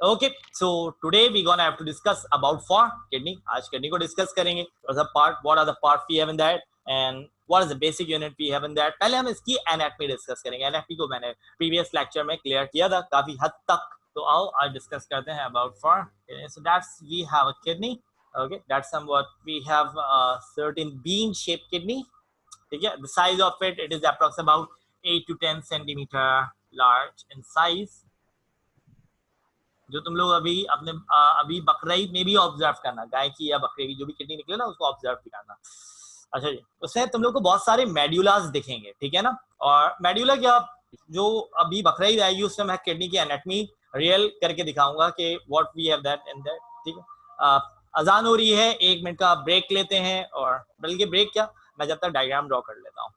Okay, so today we're gonna have to discuss about for kidney. आज kidney को discuss करेंगे. What are the parts we have in that, and what is the basic unit we have in that. पहले हम इसकी anatomy discuss करेंगे. Anatomy को मैंने previous lecture में clear किया था काफी हद तक. तो आओ आज discuss करते हैं about for kidney. So that's we have a kidney. Okay, that's somewhat we have a certain bean-shaped kidney. ठीक है. The size of it is approximately about 8 to 10 centimeter large in size. जो तुम लोग अभी अपने अभी बकरीद में भी ऑब्जर्व करना, गाय की या बकरे की जो भी किडनी निकले ना उसको ऑब्जर्व भी करना. अच्छा जी, उसमें तुम लोग को बहुत सारे मेड्यूलास दिखेंगे, ठीक है ना. और मेड्यूला क्या, जो अभी बकरीद आएगी उसमें मैं किडनी की एनाटमी रियल करके दिखाऊंगा कि what we have that in that. ठीक है, अजान हो रही है, 1 मिनट का ब्रेक लेते हैं. और बल्कि ब्रेक क्या, मैं जब तक डायग्राम ड्रॉ कर लेता हूँ.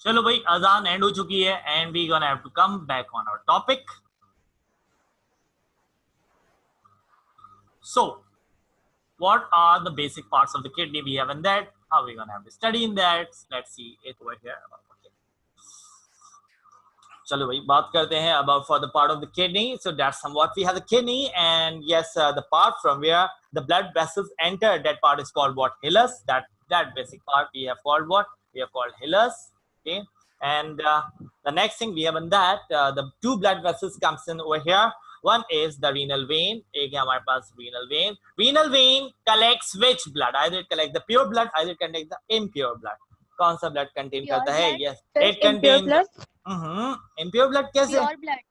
चलो भाई, अजान एंड हो चुकी है and we gonna have to come back on our topic. So, what are the basic parts of the kidney we have in that? How are we gonna have to study in that? Let's see it over here. चलो भाई बात करते हैं about for the part of the kidney. So that's somewhat we have the kidney, and yes, the part from where the blood vessels enter, that part is called what? Hilus. That basic part we have called what? We have called hilus. Okay, and the next thing we have in that, the two blood vessels comes in over here. One is the renal vein. एक है हमारे पास renal vein. Renal vein collects which blood? Either it collects the pure blood, either it contains the impure blood. कौन सा blood contain करता है? Yes, it contains impure blood. कैसे?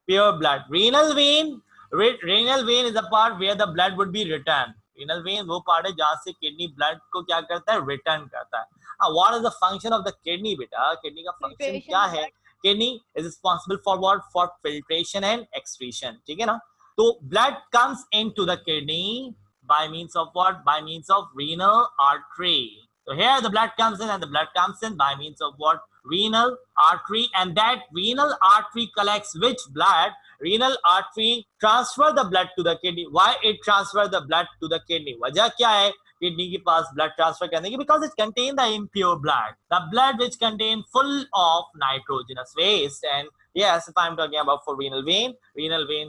Pure blood. Renal vein is the part where the blood would be returned. Renal vein वो part है जहाँ से kidney blood को क्या करता है? Return करता है. What is the function of the kidney, बेटा? Kidney का function क्या है? Kidney is responsible for what? For filtration and excretion. ठीक है ना? तो blood comes into the kidney by means of what? By means of renal artery. So here the blood comes in, and the blood comes in by means of what? Renal artery, and that renal artery collects which blood? Renal artery transfer the blood to the kidney. Why it transfer the blood to the kidney? वजह क्या है kidney के पास blood transfer करने की? Because it contain the impure blood, the blood which contain full of nitrogenous waste. And yes, if I'm talking about for renal vein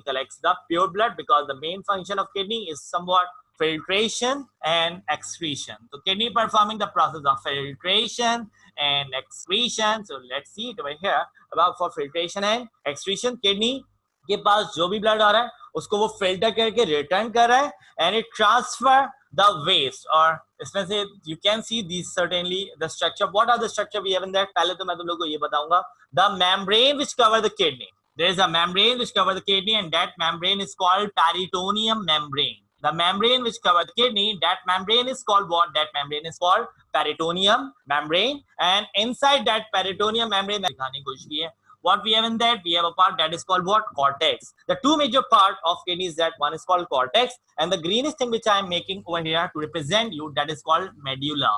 collects the pure blood, because the main function of kidney is somewhat filtration and excretion. So kidney performing the process of filtration and excretion. So let's see it over here about for filtration and excretion. Kidney के पास जो भी blood आ रहा है उसको वो filter करके return कर रहा है, and it transfer the waste. और इसमें से you can see this certainly the structure. What are the structure we have in that? पहले तो मैं तुम लोग को ये बताऊंगा, the membrane which cover the kidney. There is a membrane which cover the kidney, and that membrane is called peritoneum membrane. The membrane which covers the kidney, that membrane is called what? That membrane is called peritoneum membrane. And inside that peritoneum membrane, दिखाने की कोशिश की है, what we have in that? We have a part that is called what? Cortex. The two major part of kidney is that one is called cortex, and the greenish thing which I am making over here to represent you, that is called medulla.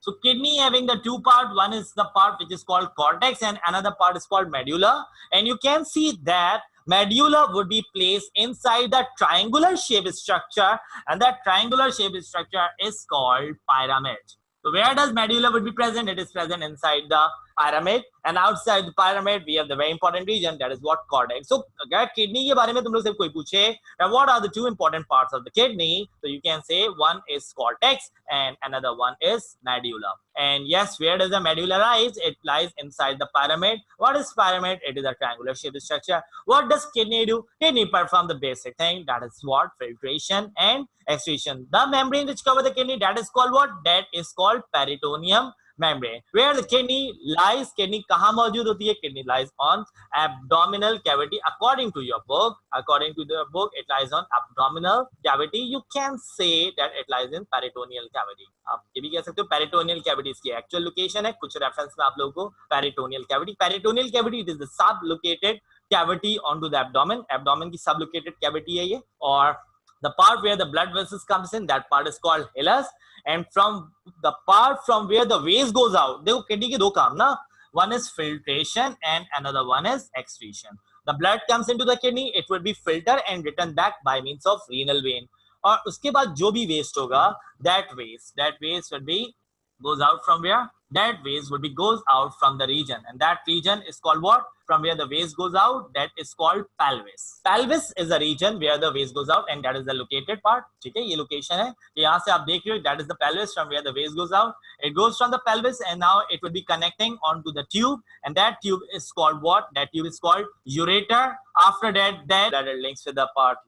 So kidney having the two part, one is the part which is called cortex, and another part is called medulla. And you can see that medulla would be placed inside the triangular shaped structure, and that triangular shaped structure is called pyramid. So where does medulla would be present? It is present inside the pyramid, and outside the pyramid we have the very important region, that is what cortex. So अगर kidney के बारे में तुम लोग से कोई पूछे that what are the two important parts of the kidney, so you can say one is cortex and another one is medulla. And yes, where does the medulla rise? It lies inside the pyramid. What is pyramid? It is a triangular shaped structure. What does kidney do? Kidney perform the basic thing, that is what? Filtration and excretion. The membrane which cover the kidney, that is called what? That is called peritoneum membrane. Where the kidney lies, kidney कहाँ मौजूद होती है? Kidney lies on abdominal cavity. According to your book, it lies on abdominal cavity. You can say that it lies in peritoneal cavity. आप ये भी कह सकते हो peritoneal cavity इसकी actual location है. कुछ reference में आप लोगों को peritoneal cavity. Peritoneal cavity, it is the subluxated cavity onto the abdomen. Abdomen की subluxated cavity है ये. और the part where the blood vessels comes in, that part is called hilus. And from the part from where the waste goes out, देखो kidney के दो काम ना, one is filtration and another one is excretion. The blood comes into the kidney, it will be filtered and returned back by means of renal vein. और उसके बाद जो भी waste होगा, that waste will be goes out from where? That waste would be goes out from the region, and that region is called what? From where the waste goes out, that is called pelvis. Pelvis is a region where the waste goes out, and that is the located part. ठीक है, ये location है. यहाँ से आप देख रहे हो, that is the pelvis from where the waste goes out. It goes from the pelvis, and now it will be connecting onto the tube, and that tube is called what? That tube is called ureter. After that bladder links with the part.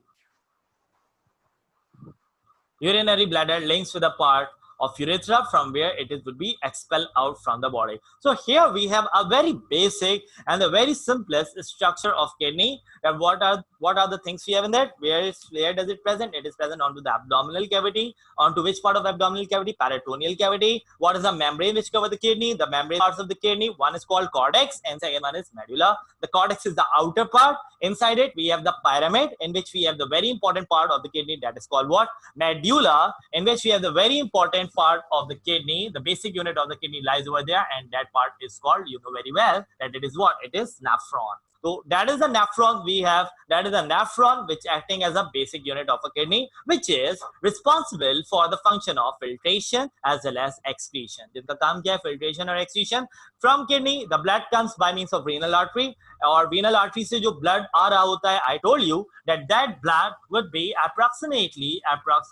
Urinary bladder links with the part of urethra from where it is would be expelled out from the body. So here we have a very basic and the very simplest structure of kidney. And what are the things we have in that? Where does it present? It is present onto the abdominal cavity. Onto which part of abdominal cavity? Peritoneal cavity. What is the membrane which cover the kidney? The membrane parts of the kidney. One is called cortex and second one is medulla. The cortex is the outer part. Inside it we have the pyramid, in which we have the very important part of the kidney, that is called what? Medulla, in which we have the very important part of the kidney. The basic unit of the kidney lies over there, and that part is called, you know very well, that it is what? It is nephron. So that is the nephron we have. That is a nephron which acting as a basic unit of a kidney, which is responsible for the function of filtration as well as excretion. जिनका काम क्या है? Filtration और excretion. From kidney, the blood comes by means of renal artery. और renal artery से जो blood आ रहा होता है, I told you that blood would be approximately about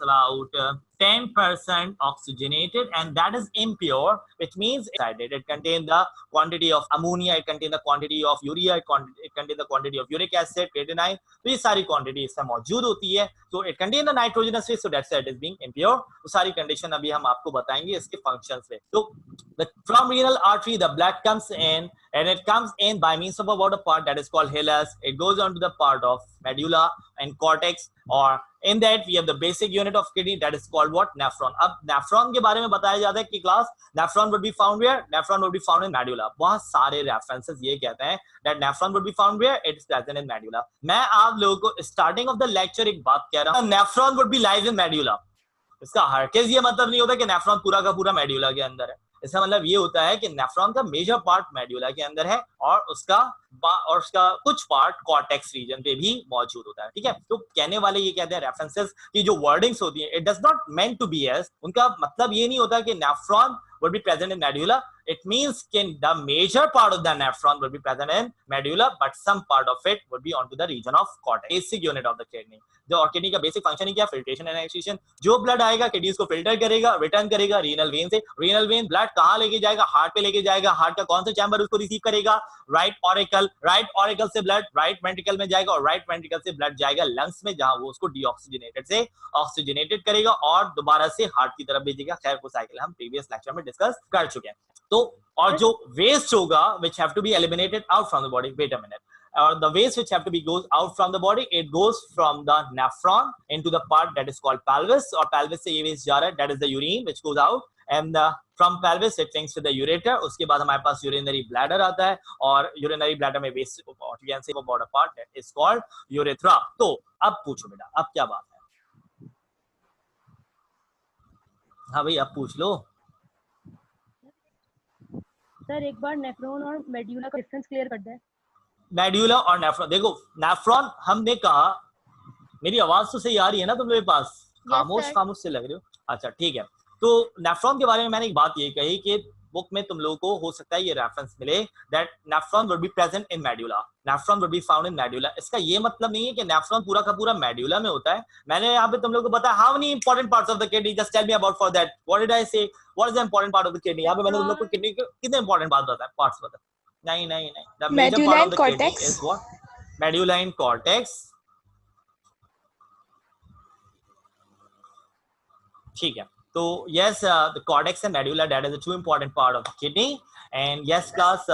10% oxygenated, and that is impure, which means it contains the quantity of ammonia, it contains the quantity of urea, it contains the quantity of uric acid, creatinine. तो ये सारी quantity इसमें मौजूद होती है. So it contains the nitrogenous phase, so that's why it is being impure. तो सारी condition अभी हम आपको बताएंगे इसके functions में. So from renal artery the blood comes in, and it comes in by means of about a part that is called hilus. It goes on to the part of medulla and cortex, or in that we have the basic unit of kidney, that is called what? Nephron. अब nephron के बारे में बताया जाता है कि class nephron would be found where? Nephron would be found in medulla. बहुत सारे references ये कहते हैं that nephron would be found where? It is present in medulla. मैं आप लोगों को starting of the lecture एक बात कह रहा हूँ, nephron would be lies in medulla. इसका हर केस ये मतलब नहीं होता कि nephron पूरा का पूरा medulla के अंदर है. इसका मतलब ये होता है कि नेफ्रॉन का मेजर पार्ट मेडुला के अंदर है, और उसका कुछ पार्ट कॉर्टेक्स रीजन पे भी मौजूद होता है. ठीक है, तो कहने वाले ये कहते हैं रेफरेंसेस की जो वर्डिंग्स होती है, it does not meant to be as, उनका मतलब ये नहीं होता कि nephron would be present in medulla. It means the major part of the nephron would be present in medulla, but some part of it would be onto the region of cortex, basic unit of the kidney. जो kidney का basic function ही क्या? Filtration and excretion. जो blood आएगा kidney उसको filter करेगा, return करेगा renal vein से. Renal vein blood कहाँ लेके जाएगा? हार्ट पे लेके जाएगा. हार्ट का कौन सा चैम्बर उसको रिसीव करेगा? Right auricle. राइट ऑरिकल से ब्लड राइट वेंट्रिकल में जाएगा, और राइट वेंट्रिकल से ब्लड जाएगा लंग्स में, जहां वो उसको डीऑक्सीजनेटेड से ऑक्सीजनेटेड करेगा और दोबारा से हार्ट की तरफ भेजेगा. खैर वो साइकिल हम प्रीवियस लेक्चर में डिस्कस कर चुके हैं. तो और जो वेस्ट होगा which have to be eliminated out from the body, wait a minute, the waste which have to be goes out from the body, it goes from the nephron into the part that is called pelvis, और pelvis से ये waste जा रहा है, that is the urine which goes out, and from pelvis it links with the ureter. उसके बाद हमारे पास urinary bladder आता है, और urinary bladder में waste you can say about a part that is called urethra. तो अब पूछो बेटा, अब क्या बात है? हाँ भाई अब पूछ लो सर. एक बार नेफ्रॉन और मेड्यूला का डिफरेंस क्लियर कर दे. मेड्यूला और नेफ्रॉन, देखो नेफ्रॉन हमने कहा, मेरी आवाज तो सही आ रही है ना तुम मेरे पास? खामोश खामोश से लग रहे हो. अच्छा ठीक है, तो नेफ्रॉन के बारे में मैंने एक बात ये कही कि बुक में तुम लोगों को हो सकता है ये रेफरेंस मिले that nephron would be present in medulla, nephron would be found in medulla. इसका ये मतलब नहीं है कि नेफ्रॉन पूरा का पूरा मेडुला में होता है। मैंने यहाँ पे तुम लोगों को बताया how many important parts of the kidney, just tell me about for that, what did I say, what is the important part of the kidney. यहाँ पे मैंने तुम लोग को किडनी के कितने इंपॉर्टेंट पार्ट बताए, पार्ट्स बताए। नहीं नहीं नहीं, the major part of the kidney is what, medulla and cortex. ठीक है, तो yes, the cortex and medulla, that is the two important part of the kidney. And yes class,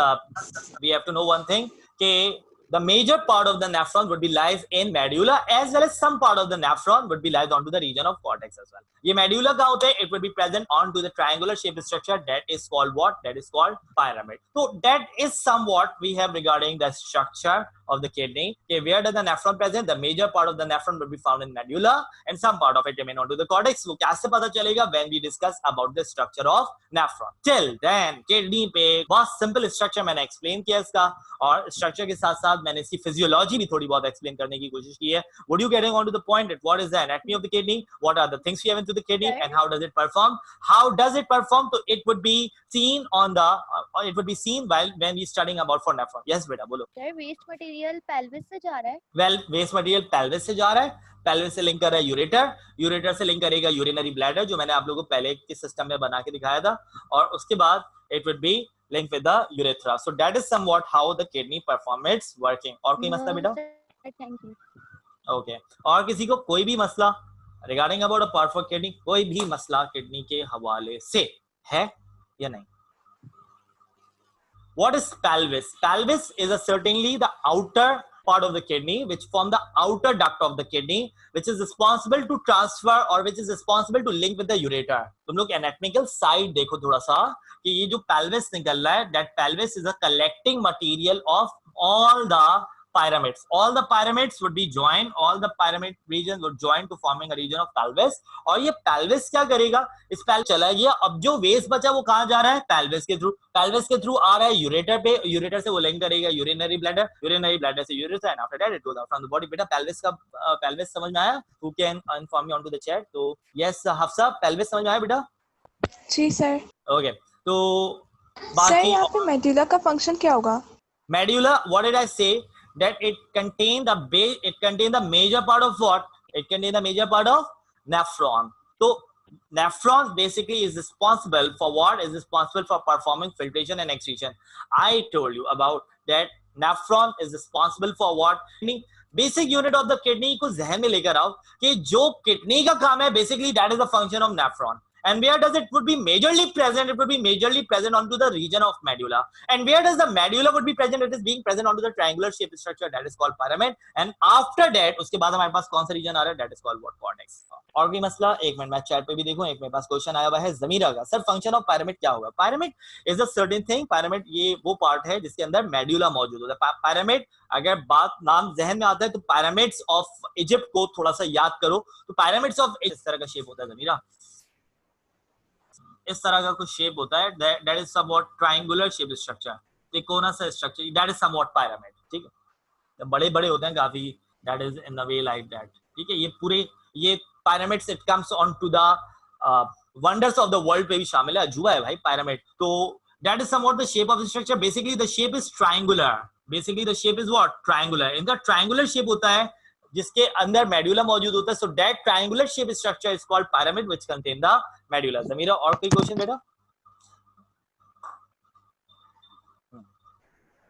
we have to know one thing, okay, the major part of the nephron would be lies in medulla, as well as some part of the nephron would be lies onto the region of cortex as well. ये medulla कहाँ होता है, it would be present onto the triangular shaped structure that is called what, that is called pyramid. So that is somewhat we have regarding the structure of the kidney. Okay, where does the nephron present? The major part of the nephron will be found in medulla and some part of it remain onto the cortex. वो कैसे पता चलेगा? When we discuss about the structure of nephron. Till then kidney पे बहुत simple structure मैंने explain किया इसका, और structure के साथ साथ मैंने इसकी physiology भी थोड़ी बहुत explain करने की कोशिश की है. Would you getting on to the point that what is the anatomy of the kidney? What are the things we have into the kidney and how does it perform? How does it perform? So it would be seen on the it would be seen while when we studying about for nephron. Yes बेटा बोलो. Waste material pelvis से जा रहा है। Well waste material pelvis से जा रहा है, पेल्विस से लिंक कर रहा है यूरेटर, यूरेटर से लिंक करेगा यूरिनरी ब्लैडर, जो मैंने आप लोगों को पहले के सिस्टम में बना के दिखाया था, और उसके बाद it would be link with the urethra. So that is somewhat how the kidney perform it's working. और कोई मसला बेटा? Thank you. ओके, और किसी को कोई भी मसला regarding about a part for kidney, कोई भी मसला किडनी के हवाले से है या नहीं? What is pelvis? Pelvis is certainly the outer part of the kidney, which form the outer duct of the kidney, which is responsible to transfer or which is responsible to link with the ureter. तुम लोग anatomical side देखो थोड़ा सा कि ये जो pelvis निकल रहा है, that pelvis is a collecting material of all the pyramids. All the pyramids would be joined, all the pyramid regions would join to forming a region of pelvis. और ये pelvis क्या करेगा? इस pelvis चला गया, अब जो वेस्ट बचा वो कहाँ जा रहा है? pelvis के थ्रू. pelvis के थ्रू आ रहा है यूरेटर पे, यूरेटर से वो लिंक करेगा यूरिनरी ब्लैडर, यूरिनरी ब्लैडर से ureter, and after that it goes out from the body. बेटा pelvis का pelvis समझ में आया? Who can inform me onto the chat? तो yes हफ्सा, pelvis समझ में आया बेटा? जी सर. ओके, तो सर यहाँ पे मेडुला का फंक्शन क्या होगा? medulla, what did I say? That it contain the base, it contain the major part of what? It contain the major part of nephron. So nephron basically is responsible for what? Is responsible for performing filtration and excretion. I told you about that nephron is responsible for what? Basic unit of the kidney को जहन में लेकर आओ कि जो kidney का काम है basically that is the function of nephron. And where does it would be majorly present? It would be majorly present onto the region of medulla. And where does the medulla would be present? It is being present onto the triangular shaped structure that is called pyramid. And after that, उसके बाद हमारे पास कौन सा region आ रहा है? That is called what? Cortex. और कोई मसला? एक मिनट मैं चैट पे भी देखूं. एक मेरे पास क्वेश्चन आया हुआ है जमीरा का. सर फंक्शन ऑफ pyramid क्या होगा? Pyramid is a certain thing. Pyramid ये वो पार्ट है जिसके अंदर medulla मौजूद होता है. Pyramid अगर बात नाम जहन में आता है तो pyramids of Egypt को थोड़ा सा याद करो. तो pyramids of इस तरह का शेप होता है जमीरा, इस तरह का कुछ शेप होता है. That is somewhat triangular shape structure, त्रिकोणा सा structure, that is somewhat pyramid. ठीक है, तो बड़े बड़े होते हैं काफी, that is in the way like that. ठीक है, ये पूरे ये pyramids it comes on to the wonders of the world पे भी शामिल है. अजूबा है भाई पिरामिड. तो that is somewhat the shape of the structure. Basically the shape is triangular. Basically the shape is what? Triangular. इनका ट्रायंगुलर शेप होता है जिसके अंदर मेडुला मौजूद होता है. So that triangular shape structure is called pyramid which contain the medulla. Zamira और कोई क्वेश्चन बेटा?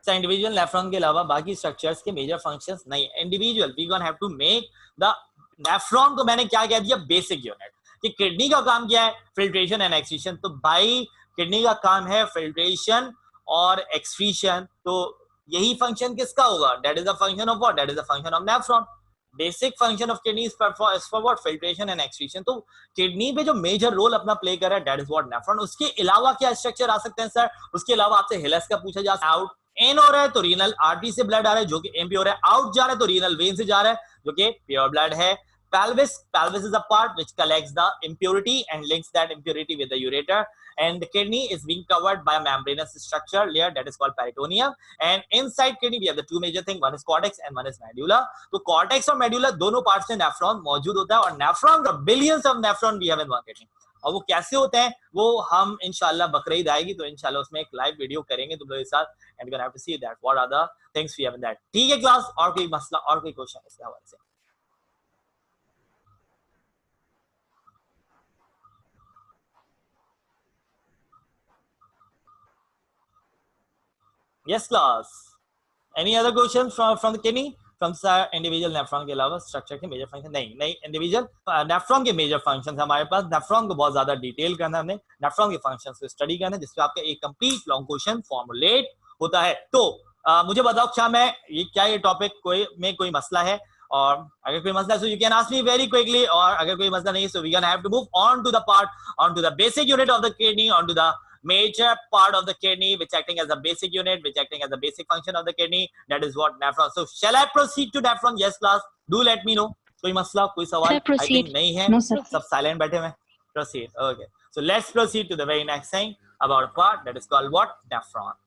सो इंडिविजुअल नेफ्रॉन के अलावा बाकी स्ट्रक्चर्स के मेजर फंक्शंस नहीं. Individual we gonna have to make the nephron को मैंने क्या कह दिया? Basic unit. कि किडनी का काम क्या है? Filtration and excretion. तो भाई किडनी का काम है फिल्ट्रेशन और एक्सक्रीशन. तो यही फंक्शन किसका होगा? That is the function of what? That is the function of nephron. Basic function of kidney is for what? Filtration and excretion. तो किडनी पे जो मेजर रोल अपना प्ले कर रहा है दैट इज व्हाट? नेफ्रॉन. उसके अलावा क्या स्ट्रक्चर आ सकते हैं सर? उसके अलावा आपसे हिलस का पूछा जा सकता है. आउट इन हो रहा है तो रीनल आर्टरी से ब्लड आ रहा है जो कि इम्प्योर है. आउट जा रहा है तो रीनल वेन से जा रहा है जो कि प्योर ब्लड है. Pelvis is a part which collects the impurity and links that impurity with the ureter, and the kidney is being covered by a membranous structure layer that is called peritoneum. And inside kidney we have the two major things, one is cortex and one is medulla. तो cortex और medulla दोनों parts में nephron मौजूद होता है, और nephron, the billions of nephron we have in one kidney. और वो कैसे होते हैं वो हम इंशाल्लाह बकरीद आएगी तो इंशाल्लाह उसमें एक लाइव वीडियो करेंगे तुम लोगों के साथ, and you can have to see that what are the things we have in that. ठीक है क्लास, और कोई मसला और कोई क्वेश्चन इसके हवाले से? Yes, class. Any other questions from the kidney? From individual nephron के अलावा स्ट्रक्चर के मेजर फंक्शन नहीं इंडिविजुअल नेफ्रॉन के मेजर फंक्शंस हमारे पास। नेफ्रॉन को बहुत ज्यादा डिटेल करना है, हमने नेफ्रॉन के फंक्शंस को स्टडी करना है जिससे आपका एक कंप्लीट लॉन्ग क्वेश्चन फॉर्मुलेट होता है। तो मुझे बताओ क्या ये टॉपिक कोई मसला है, और अगर कोई मसला है so you can ask me very quickly, और अगर कोई मसला नहीं है so we gonna have to move on to the basic unit of the kidney, on to the major part of the kidney which acting as a basic unit, which acting as a basic function of the kidney, that is what nephron. So shall I proceed to nephron? Yes class, do let me know. कोई मसला कोई सवाल? I think नहीं है, सब silent बैठे हुए। Proceed. Okay, so let's proceed to the very next thing about a part that is called what? Nephron.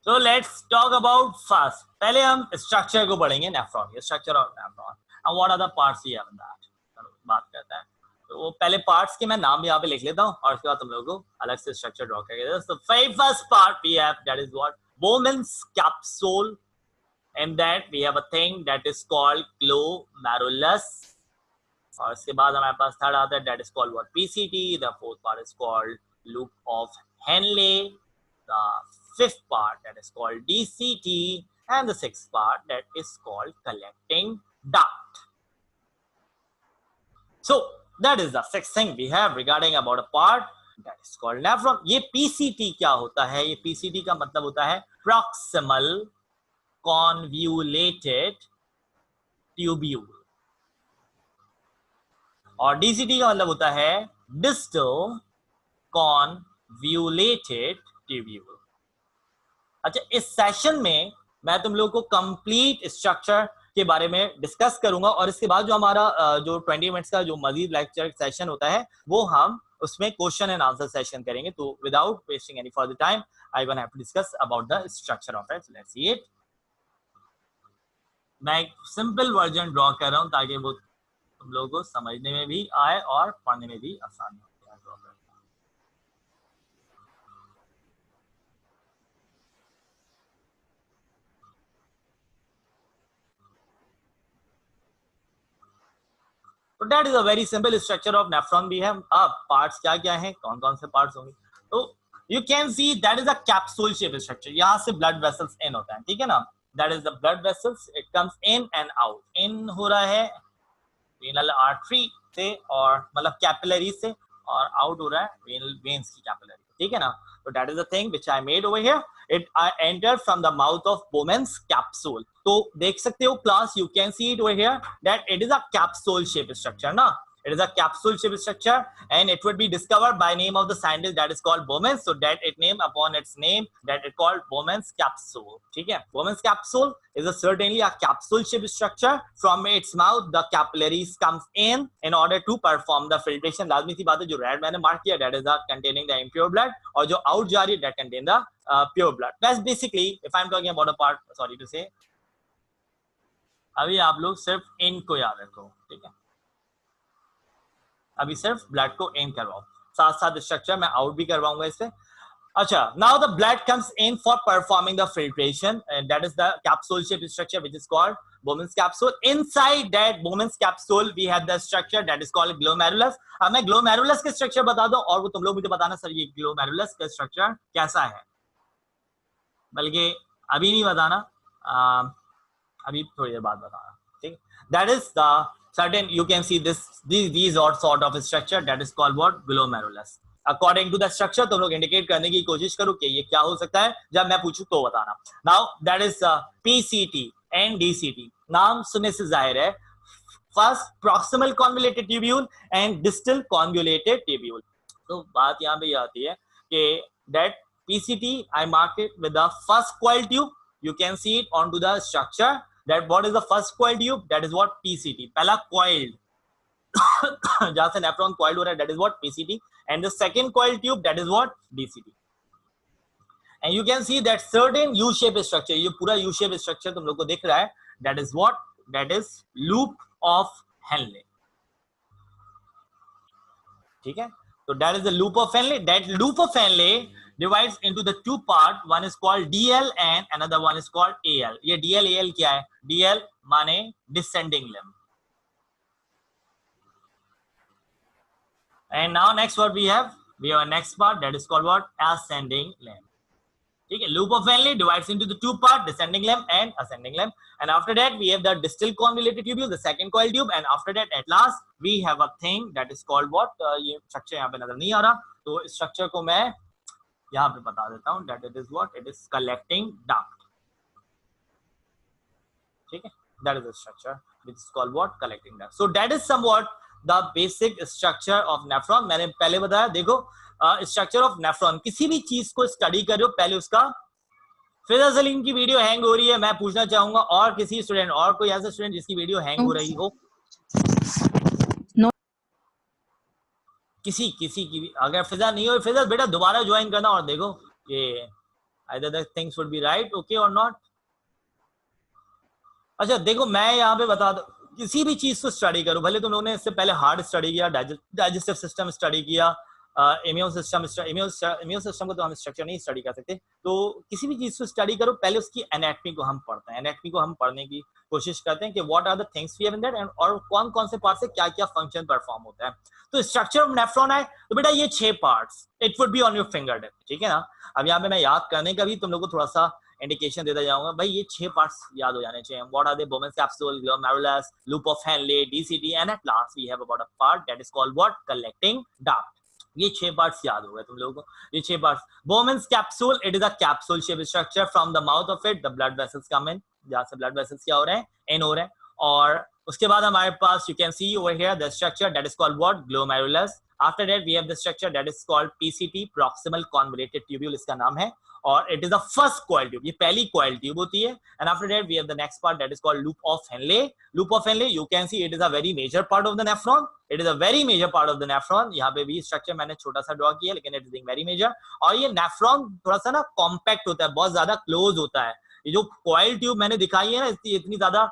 So let's talk about first. पहले हम स्ट्रक्चर को पढ़ेंगे नेफ्रॉन के, structure of nephron and what are the parts we have in that. चलो बात करते हैं। तो वो पहले पार्ट्स के मैं नाम यहाँ पे लिख लेता हूँ और उसके बाद तुम लोगों को अलग से स्ट्रक्चर ड्रॉ करके। So first part we have, that is what? Bowman's capsule, and that we have a thing that is called glomerulus, और इसके बाद हमारे पास थर्ड आता है that is called what? PCT. The fourth part is called loop of Henle. The fifth part that is called DCT, and the sixth part that is called collecting duct. So that is the sixth thing we have regarding about a part that is called nephron. ये PCT क्या होता है? ये PCT का मतलब होता है proximal convoluted tubule, और DCT का मतलब होता है distal convoluted tubule। अच्छा, इस सेशन में मैं तुम लोगों को कंप्लीट स्ट्रक्चर के बारे में डिस्कस करूंगा, और इसके बाद जो हमारा जो 20 मिनट्स का जो मजीद लेक्चर सेशन होता है वो हम उसमें क्वेश्चन एंड आंसर सेशन करेंगे। तो without wasting any further time I gonna have to discuss about the structure of it. Let's see it. मैं एक सिंपल वर्जन ड्रॉ कर रहा हूं ताकि वो तुम लोगों को समझने में भी आए और पढ़ने में भी आसानी हो। तो that is a very simple structure of nephron भी है। अब पार्ट्स क्या क्या हैं, कौन कौन से पार्ट्स होंगे? तो you can see that is a capsule shape structure. यहाँ से ब्लड वेसल्स इन होता है, ठीक है ना? That is the blood vessels, it comes in and out. In हो रहा है रीनल आर्टरी से, और मतलब कैपिलरी से, और आउट हो रहा है रीनल वेन्स की कैपिलरी, ठीक है ना? तो that is the thing which I made over here. It entered from the mouth of Bowman's capsule. तो देख सकते हो class, you can see it over here that it is a capsule shape structure ना? It is a capsule shape structure, and it would be discovered by name of the scientist that is called Bowman. So that it named upon its name that it called Bowman's capsule. ठीक है? Bowman's capsule is certainly a capsule shape structure. From its mouth, the capillaries comes in order to perform the filtration. लाजमी सी बात है, जो red मैंने mark किया that is the containing the impure blood, और जो out जा रही है that contain the pure blood. That's basically, if I'm talking about a part, sorry to say, अभी आप लोग सिर्फ इन को याद रखो, ठीक है? अभी सिर्फ ब्लड को इन करवाओ, साथ साथ स्ट्रक्चर मैं आउट भी करवाऊंगा इससे। अच्छा, now the blood comes in for performing the filtration, and that is the capsule shape structure which is called Bowman's capsule. Inside that Bowman's capsule we have the structure that is called glomerulus. अब मैं glomerulus के structure बता दो, और वो तुम लोग मुझे बताना सर ये glomerulus का स्ट्रक्चर कैसा है, बल्कि अभी नहीं बताना, अभी थोड़ी देर बाद बताना, ठीक? That is the certain, you can see these are sort of structure that is called what? Glomerulus. According to the structure तुम लोग इंडिकेट करने की कोशिश करो कि ये क्या हो सकता है, जब मैं पूछूं तो बताना। Now that is PCT and DCT. नाम सुनने से जाहिर है, first proximal convoluted tubule and distal convoluted tubule. तो बात यहाँ पे आती है कि that PCT I marked it with the first coil tube. You can see it onto the structure. that what is the first coiled tube, that is what PCT, पहला coiled जहां से nephron coiled हो रहा है, that is what PCT, and the second coiled tube, that is what DCT. And you can see that certain U-shaped structure, ये पूरा U-shaped structure तुम लोग को दिख रहा है, that is what, that is loop of Henle. ठीक है, so that is the loop of Henle. That loop of Henle divides into the two part, one is called DL and another one is called AL. ये DL AL क्या है? DL माने descending limb. And now next what we have a next part, that is called what? Ascending limb. ठीक है, loop of Henle divides into the two part, descending limb and ascending limb. And after that we have the distal convoluted tubule, the second coil tube, and after that at last we have a thing that is called what? ये structure यहाँ पे नजर नहीं आ रहा, तो इस structure को मैं यहाँ पे बता देता हूँ, that it is what? It is collecting duct. ठीक है, that is the structure which is called what? Collecting duct. So that is somewhat the basic structure of nephron. मैंने पहले बताया, देखो स्ट्रक्चर ऑफ नेफ्रॉन, किसी भी चीज को स्टडी कर रहे हो पहले उसका, फिजा सलीम की वीडियो हैंग हो रही है, मैं पूछना चाहूंगा और किसी स्टूडेंट, और कोई ऐसा स्टूडेंट जिसकी वीडियो हैंग हो रही हो? No. किसी की भी, अगर फिजा नहीं हो, फिजा बेटा दोबारा ज्वाइन करना और देखो ये either the things would be right, okay or not. अच्छा देखो, मैं यहाँ पे बता दूं, किसी भी चीज को स्टडी करो, भले तुम लोगों ने इससे पहले हार्ट स्टडी किया, डाइजेस्टिव सिस्टम स्टडी किया, इम्यून सिस्टम को तो हम स्ट्रक्चर नहीं स्टडी कर सकते, तो किसी भी चीज को स्टडी करो पहले उसकी एनाटॉमी को हम पढ़ते हैं, एनाटॉमी को हम पढ़ने की कोशिश करते हैं कि what are the things we have in that, and और कौन कौन से पार्ट से क्या क्या फंक्शन परफॉर्म होता है. तो स्ट्रक्चर ऑफ नेफ्रॉन है, तो बेटा ये 6 parts, it would be on your finger tip, ठीक है ना. अब यहाँ पे मैं याद करने का भी तुम लोग को थोड़ा सा इंडिकेशन देता जाऊंगा, भाई ये 6 पार्ट्स याद हो जाने चाहिए. What are the? Bowman's capsule, glomerulus, loop of Henle, DCT, and at last we have about a part that is called what? Collecting duct. ये 6 पार्ट्स याद हो गए तुम लोगों को, ये 6 parts. Bowman's capsule, it is a capsule shape structure, from the mouth of it the blood vessels come in, जहां से ब्लड वेसल्स क्या हो रहे हैं? इन हो रहे हैं. और उसके बाद हमारे पास you can see over here the structure that is called what? Glomerulus. After that we have the structure that is called PCT, proximal convoluted tubule इसका नाम है, और it is the first coil tube, ये पहली coil tube होती है. And after that we have the next part that is called loop of Henle. Loop of Henle, you can see it is a very major part of the nephron. It is a very major part of the nephron. यहाँ पे भी structure मैंने छोटा सा draw किया, लेकिन it is being very major. और ये nephron थोड़ा सा ना compact होता है, बहुत ज्यादा close होता है. ये जो coil tube मैंने दिखाई है ना, इतनी ज्यादा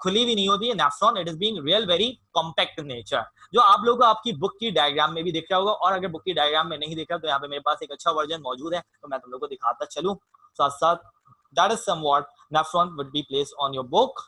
खुली भी नहीं होती है nephron. It is being real very compact nature, जो आप लोगों को आपकी बुक की डायग्राम में भी दिख रहा होगा, और अगर बुक की डायग्राम में नहीं दिख रहा तो यहाँ पे मेरे पास एक अच्छा वर्जन मौजूद है, तो मैं तुम लोगों को दिखाता चलूं साथ साथ. That is somewhat nephron would be placed on your book,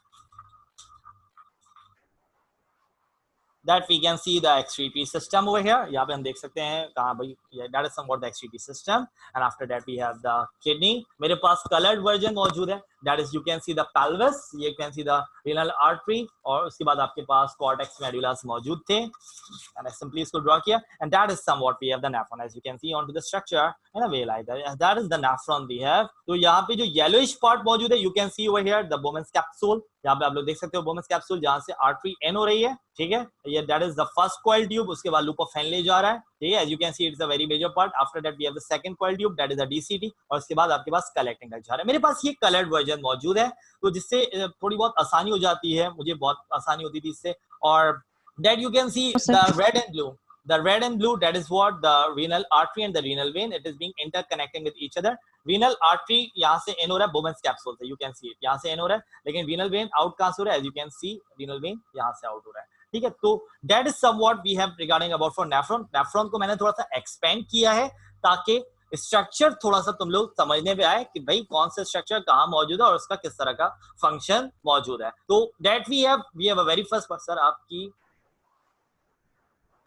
that we can see the XVP system over here. यहाँ पे हम देख सकते हैं कहाँ भाई, that is somewhat the XVP system. And after that we have the kidney. मेरे पास colored version मौजूद है, that is you can see the pelvis, you can see the renal artery, और उसके बाद आपके पास cortex medullus मौजूद थे, and I simply इसको draw किया. And that is somewhat we have the nephron, as you can see onto the structure in a way like that. That is the nephron we have. तो यहाँ पे जो yellowish part मौजूद है, you can see over here the Bowman's capsule. यहाँ पे आप लोग देख सकते हो बोमेन्स कैप्सूल, जहां से आर्टरी एन हो रही है, ठीक है. ये that is the first coil tube, उसके बाद लूप ऑफ हेनले जा रहा है, ठीक है. As you can see it's a very major part. After that we have the second coil tube that is the DCT, और उसके बाद आपके पास कलेक्टिंग डक्ट जा रहा है. मेरे पास ये कलर्ड वर्जन मौजूद है, तो जिससे थोड़ी बहुत आसानी हो जाती है, मुझे बहुत आसानी होती थी इससे. और that you can see the red and blue, the red and blue, that is what the renal artery and the renal vein, it is being interconnecting with each other. renal artery यहाँ से in हो रहा है Bowman's capsule से, you can see it, यहाँ से in हो रहा है, लेकिन renal vein out कहाँ से हो रहा है? as you can see renal vein यहाँ से out हो रहा है, ठीक है. तो that is somewhat we have regarding about for nephron. nephron को मैंने थोड़ा सा expand किया है ताकि स्ट्रक्चर थोड़ा सा तुम लोग समझने पे आए कि भाई कौन सा स्ट्रक्चर कहाँ मौजूद है और उसका किस तरह का फंक्शन मौजूद है. तो that we have a very first sir आपकी,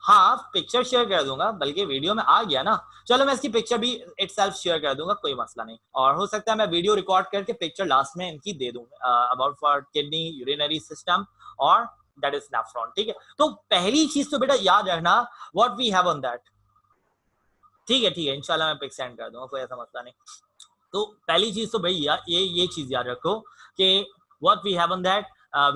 हाँ पिक्चर शेयर कर दूंगा, बल्कि वीडियो में आ गया ना, चलो मैं इसकी पिक्चर भी इटसेल्फ शेयर कर दूंगा, कोई मसला नहीं. और हो सकता है मैं वीडियो रिकॉर्ड करके पिक्चर लास्ट में इनकी दे दूंगा about for kidney, urinary system और दैट इज नेफ्रॉन, ठीक है. तो पहली चीज तो बेटा याद रखना what we have on that, ठीक है इंशाल्लाह मैं पिक सेंड कर दूंगा, कोई ऐसा मसला नहीं. तो पहली चीज तो भाई ये चीज याद रखो कि what we have on that.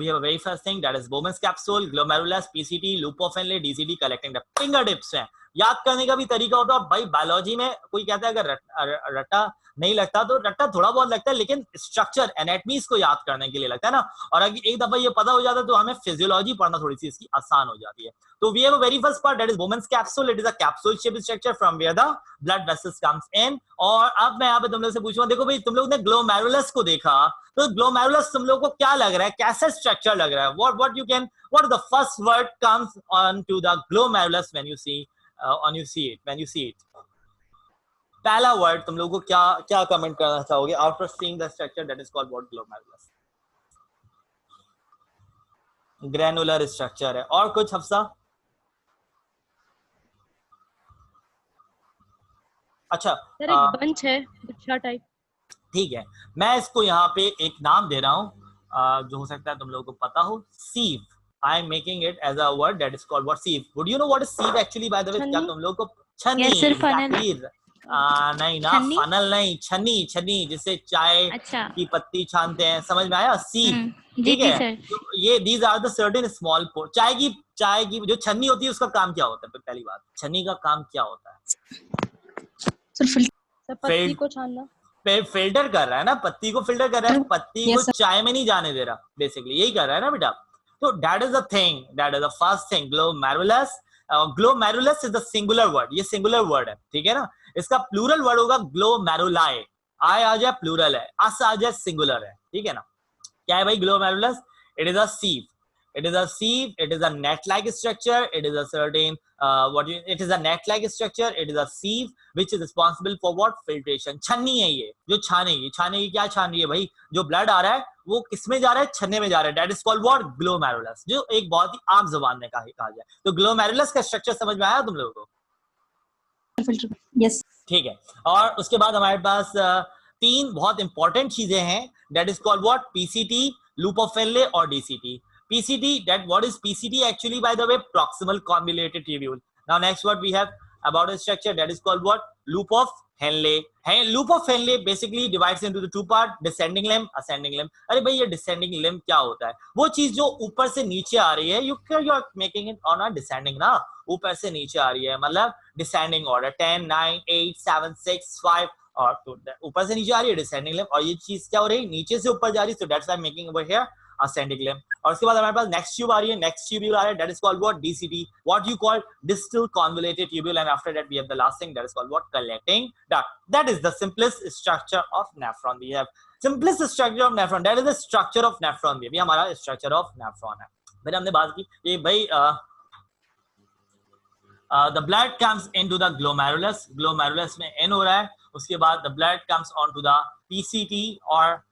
We have a very first thing that is Bowman's capsule, glomerulus, PCT, loop of Henle, DCT, collecting the fingertips है. याद करने का भी तरीका होता है भाई. बायोलॉजी में कोई कहता है अगर रट्टा नहीं लगता, तो लगता थोड़ा बहुत लगता है, लेकिन स्ट्रक्चर एनाटॉमीज को याद करने के लिए लगता है ना, और अगर एक दफा ये पता हो जाता है तो हमें फिजियोलॉजी पढ़ना थोड़ी सी इसकी आसान हो जाती है। तो we have a very first part that is women's capsule, it is a capsule shaped structure from where the blood vessels comes in. और अब मैं यहाँ पे तुम लोग से पूछूंगा, देखो भाई तुम लोग ने ग्लोमेरुलस को देखा, तो ग्लोमेरुलस तुम लोग को क्या लग रहा है, कैसा स्ट्रक्चर लग रहा है, what the first word comes on to the glomerulus when you see when you see it? पहला वर्ड तुम लोगों को क्या क्या कमेंट करना चाहोगे after seeing the structure that is called what? Glomerulus, granular structure है। और कुछ हफ्सा? अच्छा सर एक बंच है गुच्छा टाइप। ठीक है, मैं इसको यहाँ पे एक नाम दे रहा हूँ जो हो सकता है तुम लोगों को पता हो, sieve. I am making it as a word that is called what? Sieve. Would you know what is sieve actually by the way? क्या तुम लोगों को? छन्नी। yes, exactly. नहीं ना, फनल नहीं, छन्नी, छन्नी जिससे चाय की पत्ती छानते हैं, समझ में आया? सीव, ठीक है। तो ये these are the certain small चाय की जो छन्नी होती है उसका काम क्या होता है? पहली बात, छन्नी का काम क्या होता है? पत्ती को छानना। फिल्टर कर रहा है ना, पत्ती को फिल्टर कर रहा है, पत्ती को चाय में नहीं जाने दे रहा, बेसिकली यही कर रहा है ना बेटा। तो that is the thing, that is the first thing, glomerulus. Glomerulus is the singular word, ये सिंगुलर वर्ड है, ठीक है ना। इसका प्लूरल वर्ड होगा ग्लोमेरुलाई, आई आ जाए प्लूरल है, अस आ जाए सिंगुलर है, ठीक है ना। क्या है भाई glomerulus? It is a sieve, it is a sieve, it is a net like structure, it is a certain it is a net like structure, it is a sieve which is responsible for what? Filtration। छन्नी है ये जो छानेगी, छानेगी क्या छान रही है भाई? जो ब्लड आ रहा है वो किसमें जा रहा है? छन्ने में जा रहा है, that is called what? Glomerulus, जो एक बहुत ही आम जुबान में कहा जाए। तो ग्लोमेरुलस का स्ट्रक्चर समझ में आया तुम लोगों को? yes. ठीक है। और उसके बाद हमारे पास तीन बहुत इंपॉर्टेंट चीजें हैं, that is called what? PCT, loop of Henle और DCT। PCT, what is PCT actually by the way? Proximal convoluted tubule। Now next what we have about a structure that is called what? Loop of Henle। Loop of Henle basically divides into the two part, descending limb, ascending limb। अरे भाई ये descending limb क्या होता है? वो चीज जो ऊपर से नीचे आ रही है, you are making it on a descending ना, ऊपर से नीचे आ रही है, मतलब descending order 10 9 8 7 6 5 और ऊपर से नीचे आ रही है descending limb, और ये चीज क्या हो रही है? नीचे से ऊपर जा रही है, so that's why I'm making over here ascending limb। और उसके बाद हमारे पास नेक्स्ट ट्यूब आ रही है, नेक्स्ट ट्यूब्यूल आ रहा है, that is called what? DCT, what you call distal convoluted tubule, and after that we have the last thing that is called what? Collecting duct। That is the simplest structure of nephron। We have simplest structure of nephron, that is the structure of nephron। ये भी हमारा structure of nephron है। फिर हमने बात की ये भाई the blood comes into the glomerulus, glomerulus में N हो रहा है, उसके बाद the blood comes onto the PCT, और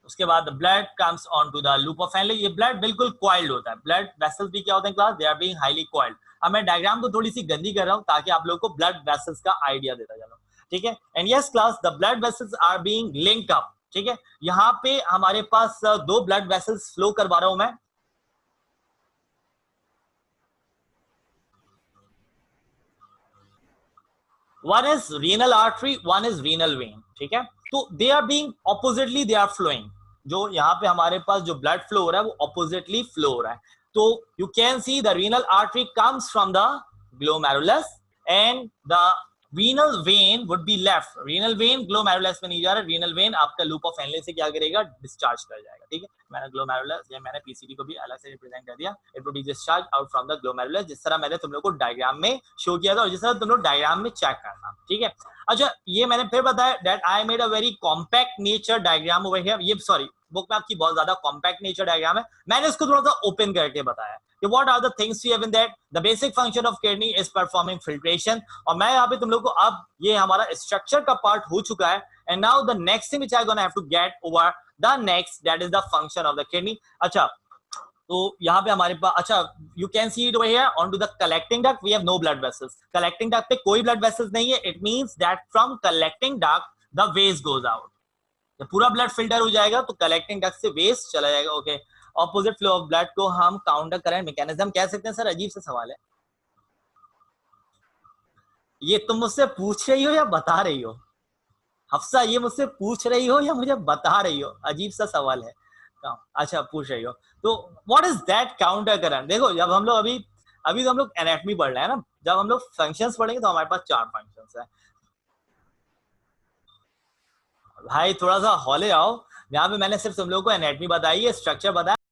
उसके बाद blood comes on to the loop of Henle. ये ब्लड बिल्कुल कॉइल्ड होता है, ब्लड वेसल्स भी क्या होते हैं class? They are being highly coiled. अब मैं डायग्राम को थोड़ी सी गंदी कर रहा हूं ताकि आप लोगों को ब्लड वेसल्स का आइडिया देता चलूं, ठीक है। And yes class, the blood vessels are being linked up, ठीक है। यहाँ पे हमारे पास दो ब्लड वेसल्स फ्लो करवा रहा हूं मैं, one is renal artery, one is renal vein, ठीक है। तो they are being oppositely they are flowing। जो यहाँ पे हमारे पास जो ब्लड फ्लो हो रहा है वो ऑपोजिटली फ्लो हो रहा है। तो you can see the renal artery comes from the glomerulus and the renal vein would be left. Renal vein glomerulus में नहीं जा रहा, रीनल वेन आपका लूप ऑफ हेनले से क्या करेगा? डिस्चार्ज कर जाएगा, ठीक है। मैंने ग्लोमेरुलस या मैंने पीसीटी को भी अलग से रिप्रेजेंट कर दिया, it would be discharge out from the glomerulus, जिस तरह मैंने तुम लोग को डायग्राम में शो किया था और जिस तरह तुम लोग डायग्राम में चेक करना, ठीक है। अच्छा ये मैंने फिर बताया that I made a very compact nature diagram over here. ये सॉरी बुक में आपकी बहुत ज्यादा कॉम्पैक्ट नेचर डायग्राम है, मैंने इसको थोड़ा सा ओपन करके बताया कि what are the things we have in that. The basic function of kidney is performing filtration. और मैं यहाँ पे तुम लोग को अब ये हमारा स्ट्रक्चर का पार्ट हो चुका है, and now the next thing which I gonna have to get over the next, that is the function of the kidney. अच्छा तो यहाँ पे हमारे पास, अच्छा you can see it over here on to the collecting duct we have no blood vessels. Collecting duct पे कोई blood vessels नहीं है, it means that from collecting duct the waste goes out. जब पूरा ब्लड फिल्टर हो जाएगा तो collecting duct से वेस्ट चला जाएगा, okay. Opposite flow of blood को हम काउंटर करंट मैकेनिज्म कह सकते हैं। सर अजीब सा सवाल है ये, तुम मुझसे पूछ रही हो या बता रही हो? हफ्सा ये मुझसे पूछ रही हो या मुझे बता रही हो? अजीब सा सवाल है। अच्छा पूछ रही हो, तो what is that counter current? देखो जब हम लोग अभी तो हम लोग एनाटॉमी पढ़ रहे हैं ना, जब हम लोग फंक्शंस पढ़ेंगे तो हमारे पास चार फंक्शंस है। भाई थोड़ा सा हॉले आओ, यहाँ पे मैंने सिर्फ तुम लोगों को एनाटॉमी बताई है, स्ट्रक्चर बताया,